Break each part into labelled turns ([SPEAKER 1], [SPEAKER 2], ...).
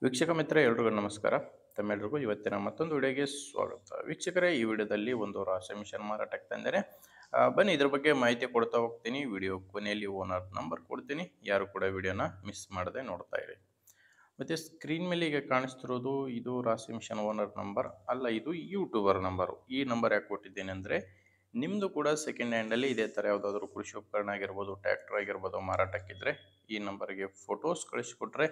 [SPEAKER 1] ವೀಕ್ಷಕ ಮಿತ್ರ ಎಲ್ರಿಗೂ ನಮಸ್ಕಾರ. ತಮ್ಮೆಲ್ಲರಿಗೂ ಇವತ್ತಿನ ಮತ್ತೊಂದು ವಿಡಿಯೋಗೆ ಸ್ವಾಗತ. ವೀಕ್ಷಕರೇ, ಈ ವಿಡಿಯೋದಲ್ಲಿ ಒಂದು ರಾಶಿ ಮಿಷನ್ ಮಾರಾಟಕ್ಕೆ ತಂದೇನೆ. ಬನ್ನಿ ಇದ್ರ ಬಗ್ಗೆ ಮಾಹಿತಿ ಕೊಡ್ತಾ ಹೋಗ್ತೀನಿ. ವಿಡಿಯೋ ಕೊನೆಯಲ್ಲಿ ಓನರ್ ನಂಬರ್ ಕೊಡ್ತೀನಿ, ಯಾರು ಕೂಡ ವಿಡಿಯೋನ ಮಿಸ್ ಮಾಡದೆ ನೋಡ್ತಾ ಇರಿ. ಮತ್ತು ಸ್ಕ್ರೀನ್ ಮೇಲೆ ಈಗ ಕಾಣಿಸ್ತಿರೋದು ಇದು ರಾಶಿ ಮಿಷನ್ ಓನರ್ ನಂಬರ್ ಅಲ್ಲ, ಇದು ಯೂಟ್ಯೂಬರ್ ನಂಬರು. ಈ ನಂಬರ್ ಯಾಕೆ ಕೊಟ್ಟಿದ್ದೇನೆ ಅಂದರೆ, ನಿಮ್ಮದು ಕೂಡ ಸೆಕೆಂಡ್ ಹ್ಯಾಂಡಲ್ಲಿ ಇದೇ ಥರ ಯಾವುದಾದ್ರೂ ಕೃಷಿ ಉಪಕರಣ ಆಗಿರ್ಬೋದು, ಟ್ರ್ಯಾಕ್ಟರ್ ಆಗಿರ್ಬೋದು ಮಾರಾಟಕ್ಕಿದ್ರೆ ಈ ನಂಬರ್ಗೆ ಫೋಟೋಸ್ ಕಳಿಸಿಕೊಟ್ರೆ,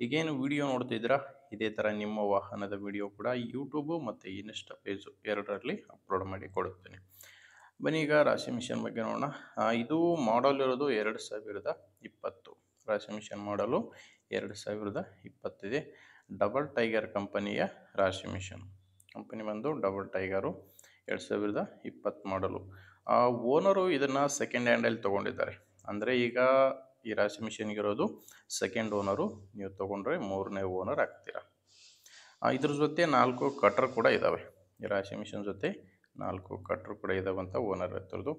[SPEAKER 1] ಈಗೇನು ವಿಡಿಯೋ ನೋಡ್ತಿದ್ದೀರಾ ಇದೇ ಥರ ನಿಮ್ಮ ವಾಹನದ ವಿಡಿಯೋ ಕೂಡ ಯೂಟ್ಯೂಬು ಮತ್ತು ಇನ್ಸ್ಟಾ ಪೇಜು ಎರಡರಲ್ಲಿ ಅಪ್ಲೋಡ್ ಮಾಡಿ ಕೊಡುತ್ತೇನೆ. ಬನ್ನಿ ಈಗ ರಾಶಿ ಮಿಷನ್ ಬಗ್ಗೆ ನೋಡೋಣ. ಇದು ಮಾಡಲ್ ಇರೋದು 2020 ರಾಶಿ ಮಿಷನ್ ಮಾಡಲು 2020 ಡಬಲ್ ಟೈಗರ್ ಕಂಪನಿಯ ರಾಶಿ ಮಿಷನ್. ಕಂಪನಿ ಬಂದು ಡಬಲ್ ಟೈಗರು 2020 ಮಾಡಲು. ಓನರು ಇದನ್ನು ಸೆಕೆಂಡ್ ಹ್ಯಾಂಡಲ್ಲಿ ತೊಗೊಂಡಿದ್ದಾರೆ. ಅಂದರೆ ಈಗ ಈ ರಾಶಿ ಮಿಷನ್ಗಿರೋದು ಸೆಕೆಂಡ್ ಓನರು, ನೀವು ತೊಗೊಂಡ್ರೆ ಮೂರನೇ ಓನರ್ ಆಗ್ತೀರಾ. ಇದ್ರ ಜೊತೆ 4 ಕಟ್ರ್ ಕೂಡ ಇದ್ದಾವೆ. ಈ ರಾಶಿ ಮಿಷನ್ ಜೊತೆ 4 ಕಟ್ರ್ ಕೂಡ ಇದ್ದಾವೆ ಅಂತ ಓನರ್ ಹೇಳ್ತಿರೋದು.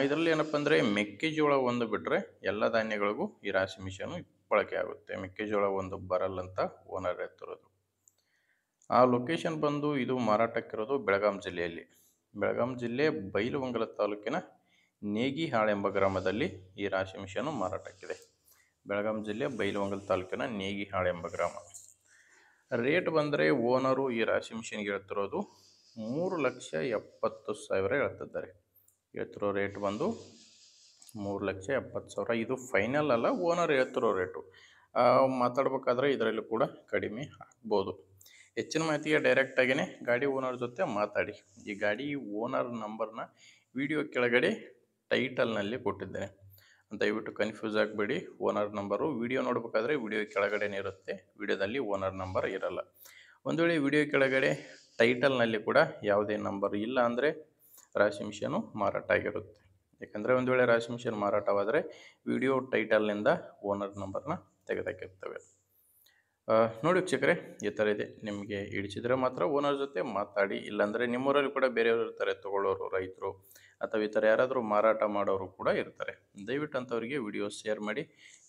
[SPEAKER 1] ಇದರಲ್ಲಿ ಏನಪ್ಪ ಅಂದರೆ, ಮೆಕ್ಕೆಜೋಳ ಒಂದು ಬಿಟ್ಟರೆ ಎಲ್ಲ ಧಾನ್ಯಗಳಿಗೂ ಈ ರಾಶಿ ಮಿಷನು ಬಳಕೆ ಆಗುತ್ತೆ. ಮೆಕ್ಕೆಜೋಳ ಒಂದು ಬರಲ್ಲಂತ ಓನರ್ ಹೇಳ್ತಿರೋದು. ಆ ಲೊಕೇಶನ್ ಬಂದು ಇದು ಮಾರಾಟಕ್ಕಿರೋದು ಬೆಳಗಾಂ ಜಿಲ್ಲೆಯಲ್ಲಿ. ಬೆಳಗಾಂ ಜಿಲ್ಲೆ ಬೈಲಹೊಂಗಲ ತಾಲೂಕಿನ ನೇಗಿಹಾಳ್ ಎಂಬ ಗ್ರಾಮದಲ್ಲಿ ಈ ರಾಶಿ ಮಿಷನು ಮಾರಾಟಕ್ಕಿದೆ. ಬೆಳಗಾಂ ಜಿಲ್ಲೆ ಬೈಲಹೊಂಗಲ ತಾಲೂಕಿನ ನೇಗಿಹಾಳ್ ಎಂಬ ಗ್ರಾಮ. ರೇಟ್ ಬಂದರೆ ಓನರು ಈ ರಾಶಿ ಮಿಷನ್ಗೆ ಹೇಳ್ತಿರೋದು 3,70,000 ಹೇಳ್ತಿದ್ದಾರೆ. ಹೇಳ್ತಿರೋ ರೇಟ್ ಬಂದು 3,70,000. ಇದು ಫೈನಲ್ ಅಲ್ಲ, ಓನರ್ ಹೇಳ್ತಿರೋ ರೇಟು. ಮಾತಾಡ್ಬೇಕಾದ್ರೆ ಇದರಲ್ಲೂ ಕೂಡ ಕಡಿಮೆ ಆಗ್ಬೋದು. ಹೆಚ್ಚಿನ ಮಾಹಿತಿಗೆ ಡೈರೆಕ್ಟಾಗಿಯೇ ಗಾಡಿ ಓನರ್ ಜೊತೆ ಮಾತಾಡಿ. ಈ ಗಾಡಿ ಓನರ್ ನಂಬರ್ನ ವಿಡಿಯೋ ಕೆಳಗಡೆ ಟೈಟಲ್ನಲ್ಲಿ ಕೊಟ್ಟಿದ್ದೇನೆ, ದಯವಿಟ್ಟು ಕನ್ಫ್ಯೂಸ್ ಆಗಬೇಡಿ. ಓನರ್ ನಂಬರು ವಿಡಿಯೋ ನೋಡಬೇಕಾದ್ರೆ ವಿಡಿಯೋ ಕೆಳಗಡೆನೇ ಇರುತ್ತೆ, ವಿಡಿಯೋದಲ್ಲಿ ಓನರ್ ನಂಬರ್ ಇರಲ್ಲ. ಒಂದು ವೇಳೆ ವಿಡಿಯೋ ಕೆಳಗಡೆ ಟೈಟಲ್ನಲ್ಲಿ ಕೂಡ ಯಾವುದೇ ನಂಬರ್ ಇಲ್ಲ ಅಂದರೆ ರಾಶಿ ಮಿಷನು ಮಾರಾಟ ಆಗಿರುತ್ತೆ. ಯಾಕಂದರೆ ಒಂದು ವೇಳೆ ರಾಶಿ ಮಿಷನ್ ಮಾರಾಟವಾದರೆ ವಿಡಿಯೋ ಟೈಟಲ್ನಿಂದ ಓನರ್ ನಂಬರ್ನ ತೆಗೆದಾಕಿರ್ತವೆ. ನೋಡಿ ವೀಕ್ಷಕರೇ, ಈ ಥರ ಇದೆ. ನಿಮಗೆ ಹಿಡಿಸಿದ್ರೆ ಮಾತ್ರ ಓನರ್ ಜೊತೆ ಮಾತಾಡಿ. ಇಲ್ಲಾಂದರೆ ನಿಮ್ಮೂರಲ್ಲಿ ಕೂಡ ಬೇರೆಯವರು ಇರ್ತಾರೆ, ತೊಗೊಳ್ಳೋರು, ರೈತರು ಅಥವಾ ಈ ಥರ ಯಾರಾದರೂ ಮಾರಾಟ ಮಾಡೋರು ಕೂಡ ಇರ್ತಾರೆ. ದಯವಿಟ್ಟು ಅಂಥವ್ರಿಗೆ ವಿಡಿಯೋ ಶೇರ್ ಮಾಡಿ.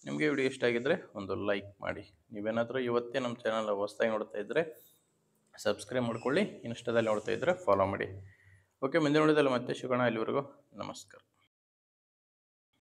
[SPEAKER 1] ನಿಮಗೆ ವಿಡಿಯೋ ಇಷ್ಟ ಆಗಿದ್ದರೆ ಒಂದು ಲೈಕ್ ಮಾಡಿ. ನೀವೇನಾದರೂ ಇವತ್ತೇ ನಮ್ಮ ಚಾನಲ್ ಹೊಸದಾಗಿ ನೋಡ್ತಾ ಇದ್ದರೆ ಸಬ್ಸ್ಕ್ರೈಬ್ ಮಾಡ್ಕೊಳ್ಳಿ. ಇನ್ಸ್ಟಾದಲ್ಲಿ ನೋಡ್ತಾ ಇದ್ದರೆ ಫಾಲೋ ಮಾಡಿ. ಓಕೆ, ಮುಂದೆ ನೋಡಿದಲ್ಲಿ ಮತ್ತೆ ಸಿಗೋಣ. ಅಲ್ಲಿವರೆಗೂ ನಮಸ್ಕಾರ.